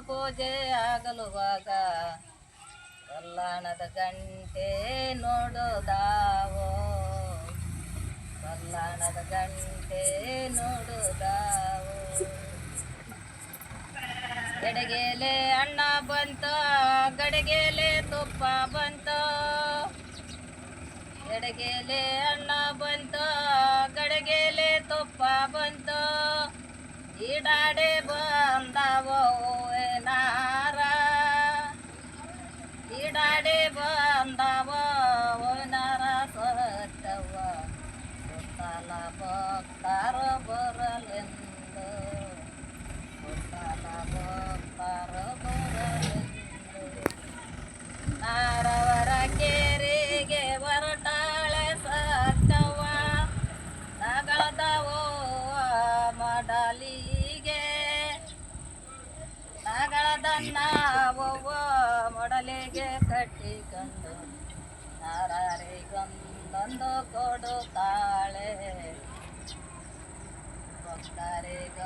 ಪೂಜೆ ಆಗಲುವಾಗ ಕಲ್ಯಾಣದ ಗಂಟೆ ನೋಡುದಾವೋ, ಕಲ್ಯಾಣದ ಗಂಟೆ ನೋಡುದಾವೋ. ಎಡಗೆಲೆ ಅಣ್ಣ ಬಂತ, ಗಡಗೆಲೆ ತುಪ್ಪ ಬಂತ, ಎಡಗೆಲೆ ಅಣ್ಣ ಬಂತ, ಗಡಗೆಲೆ ತುಪ್ಪ ಬಂತ, ಈಡಾಡೆ ಬಂದವೋ ನಾರ, ಈಡಾಡೆ ಬಂದವೋ ನಾರ ಸತ್ತವ, ಸುತ್ತಲ ಭಕ್ತರ ಬರಲೆಂದು, ಸುತ್ತಲ ಭಕ್ತರ ಬರಲೆಂದು. ನಾರವರ ಕೇರಿಗೆ ಹೊರಟಾಳೆ ಸತ್ತವ, ನಗಳದವೋ ಮಡಲಿಗೆ, ನಗಳದನ್ನವೋ ಮಡಲಿಗೆ ಕಟ್ಟಿಕೊಂಡು ನಾರರಿಗೊಂದೊಂದು ಕೊಡುತ್ತಾಳೆ, ಭಕ್ತರಿಗ